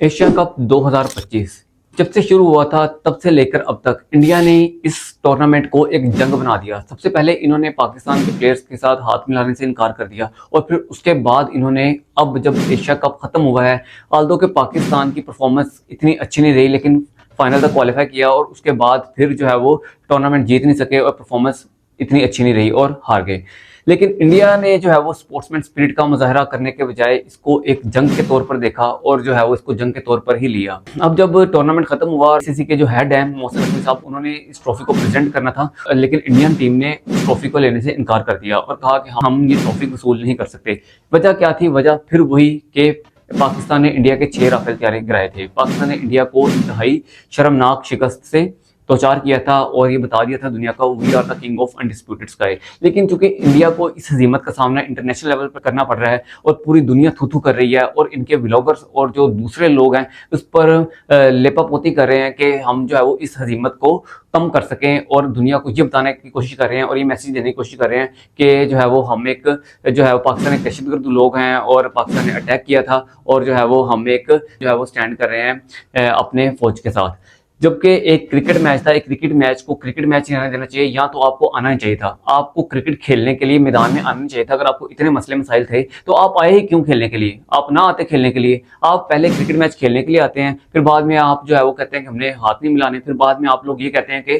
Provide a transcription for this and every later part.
Asia cup 2025 जब से शुरू हुआ था तब से लेकर अब तक इंडिया ने इस टूर्नामेंट को एक जंग बना दिया। सबसे पहले इन्होंने पाकिस्तान के प्लेयर्स के साथ हाथ मिलाने से इनकार कर दिया और फिर उसके बाद इन्होंने अब जब एशिया कप खत्म हुआ है, आल्दो के पाकिस्तान की परफॉर्मेंस इतनी अच्छी नहीं रही, लेकिन फाइनल तक क्वालिफाई किया और उसके बाद फिर जो है वो टूर्नामेंट जीत नहीं सके और परफॉर्मेंस इतनी अच्छी नहीं रही और हार गए। लेकिन इंडिया ने जो है वो स्पोर्ट्समैन स्पिरिट का मुजाहरा करने के बजाय इसको एक जंग के तौर पर देखा और जो है वो इसको जंग के तौर पर ही लिया। अब जब टूर्नामेंट खत्म हुआ, आईसीसी के जो हेड हैं मोहसिन नकवी साहब, उन्होंने इस ट्रॉफी को प्रेजेंट करना था, लेकिन इंडियन टीम ने इस ट्रॉफी को लेने से इनकार कर दिया और कहा कि हम ये ट्रॉफी वसूल नहीं कर सकते। वजह क्या थी? वजह फिर वही कि पाकिस्तान ने इंडिया के 6 राफेल तैयारी गिराए थे। पाकिस्तान ने इंडिया को इंतहाई शर्मनाक शिकस्त से दो चार किया था और ये बता दिया था दुनिया का we are the king of undisputed sky. लेकिन चूंकि इंडिया को इस हजीमत का सामना इंटरनेशनल लेवल पर करना पड़ रहा है और पूरी दुनिया थू थू कर रही है और इनके व्लॉगर्स और जो दूसरे लोग हैं उस पर लेपापोती कर रहे हैं कि हम जो है वो इस हजीमत को कम कर सकें और दुनिया को ये बताने की कोशिश कर रहे हैं और ये मैसेज देने की कोशिश कर रहे हैं कि जो है वो हम एक जो है वो पाकिस्तान एक दहशतगर्द लोग हैं और पाकिस्तान ने अटैक किया था और जो है वो हम एक जो है वो स्टैंड कर रहे हैं अपने फौज के साथ। जबकि एक क्रिकेट मैच था, एक क्रिकेट मैच को क्रिकेट मैच नहीं आने देना चाहिए, या तो आपको आना ही चाहिए था। आपको क्रिकेट खेलने के लिए मैदान में आना चाहिए था। अगर आपको इतने मसले मसाइल थे तो आप आए ही क्यों खेलने के लिए? आप ना आते खेलने के लिए। आप पहले क्रिकेट मैच खेलने के लिए आते हैं, फिर बाद में आप जो है वो कहते हैं कि हमने हाथ नहीं मिलाने, फिर बाद में आप लोग ये कहते हैं कि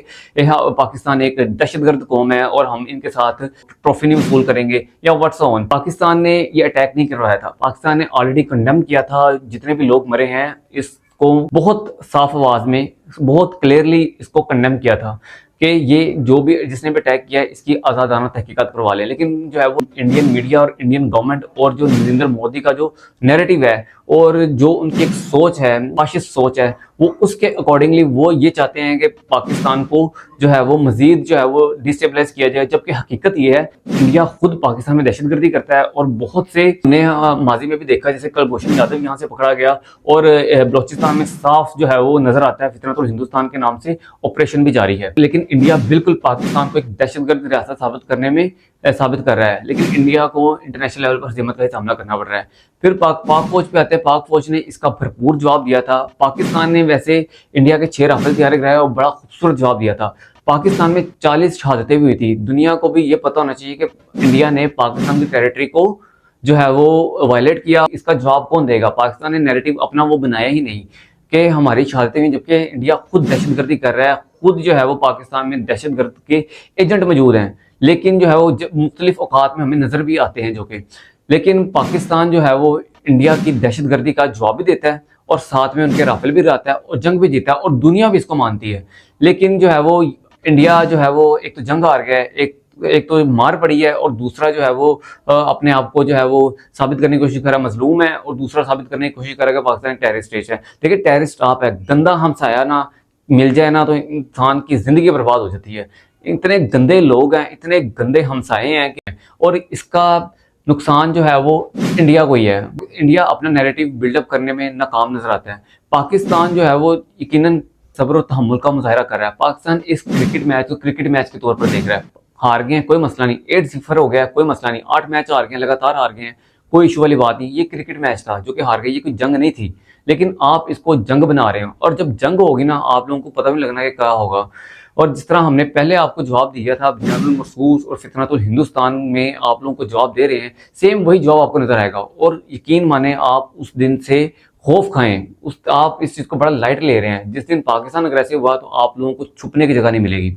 पाकिस्तान एक दहशतगर्द कौम है और हम इनके साथ ट्रॉफी नहीं वसूल करेंगे या व्हाट्स ऑन। पाकिस्तान ने ये अटैक नहीं करवाया था, पाकिस्तान ने ऑलरेडी कंडेम किया था। जितने भी लोग मरे हैं इसको बहुत साफ आवाज में, बहुत क्लियरली इसको कंडेम किया था कि ये जो भी जिसने भी अटैक किया है इसकी आज़ादाना तहकीकात करवा लें। लेकिन जो है वो इंडियन मीडिया और इंडियन गवर्नमेंट और जो नरेंद्र मोदी का जो नैरेटिव है और जो उनकी एक सोच है, फाशिस्ट सोच है, वो उसके अकॉर्डिंगली वो ये चाहते हैं कि पाकिस्तान को जो है वो मजीद जो है वो डिस्टेबलाइज किया जाए। जबकि हकीकत ये है इंडिया खुद पाकिस्तान में दहशतगर्दी करता है और बहुत से ने माजी में भी देखा, जैसे कुलभूषण यादव यहाँ से पकड़ा गया और बलोचिस्तान में साफ जो है वो नजर आता है फितरतुल हिंदुस्तान के नाम से ऑपरेशन भी जारी है। लेकिन इंडिया बिल्कुल पाकिस्तान को एक दहशतगर्द रियासत साबित कर रहा है। लेकिन इंडिया को इंटरनेशनल लेवल पर हज़ीमत का सामना करना पड़ रहा है। फिर पाक फौज पे आते हैं। पाक फौज ने इसका भरपूर जवाब दिया था। पाकिस्तान ने वैसे इंडिया के 6 राफेल तैयार कराए और बड़ा खूबसूरत जवाब दिया था। पाकिस्तान में 40 शहादतें भी हुई थी। दुनिया को भी ये पता होना चाहिए कि इंडिया ने पाकिस्तान की टेरिटरी को जो है वो वायलेट किया। इसका जवाब कौन देगा? पाकिस्तान ने नैरेटिव अपना वो बनाया ही नहीं कि हमारी शहादतें हुई, जबकि इंडिया खुद दहशतगर्दी कर रहा है। खुद जो है वो पाकिस्तान में दहशतगर्द के एजेंट मौजूद हैं, लेकिन जो है वो मुख्तलिफ औकात में हमें नजर भी आते हैं जो कि, लेकिन पाकिस्तान जो है वो इंडिया की दहशतगर्दी का जवाब भी देता है और साथ में उनके राफेल भी रहता है और जंग भी जीता है और दुनिया भी इसको मानती है। लेकिन जो है वो इंडिया जो है वो एक तो जंग हार गया है, एक तो मार पड़ी है और दूसरा जो है वो अपने आप को जो है वो साबित करने की कोशिश कर रहा है मजलूम है और दूसरा साबित करने की कोशिश करेगा पाकिस्तान टेररिस्ट स्टेट है। देखिए टेररिस्ट आप है, गंदा हमसाया ना मिल जाए ना तो इंसान की जिंदगी बर्बाद हो जाती है। इतने गंदे लोग हैं, इतने गंदे हमसाए हैं और इसका नुकसान जो है वो इंडिया को ही है। इंडिया अपना नैरेटिव बिल्डअप करने में नाकाम नजर आता है। पाकिस्तान जो है वो यकीनन सब्र और तहम्मुल का मुजाहरा कर रहा है। पाकिस्तान इस क्रिकेट मैच को क्रिकेट मैच के तौर पर देख रहा है। हार गए कोई मसला नहीं, 8-0 हो गया कोई मसला नहीं, 8 मैच हार गए, लगातार हार गए हैं, कोई इशू वाली बात नहीं। ये क्रिकेट मैच था जो कि हार गए, ये कोई जंग नहीं थी। लेकिन आप इसको जंग बना रहे हो और जब जंग होगी ना आप लोगों को पता भी लगना कि क्या होगा। और जिस तरह हमने पहले आपको जवाब दिया था बुनियादुल मरसूस और फितरतुल हिंदुस्तान में आप लोगों को जवाब दे रहे हैं, सेम वही जवाब आपको नजर आएगा। और यकीन माने आप उस दिन से खौफ खाएं, आप इस चीज को बड़ा लाइट ले रहे हैं। जिस दिन पाकिस्तान अग्रेसिव हुआ तो आप लोगों को छुपने की जगह नहीं मिलेगी।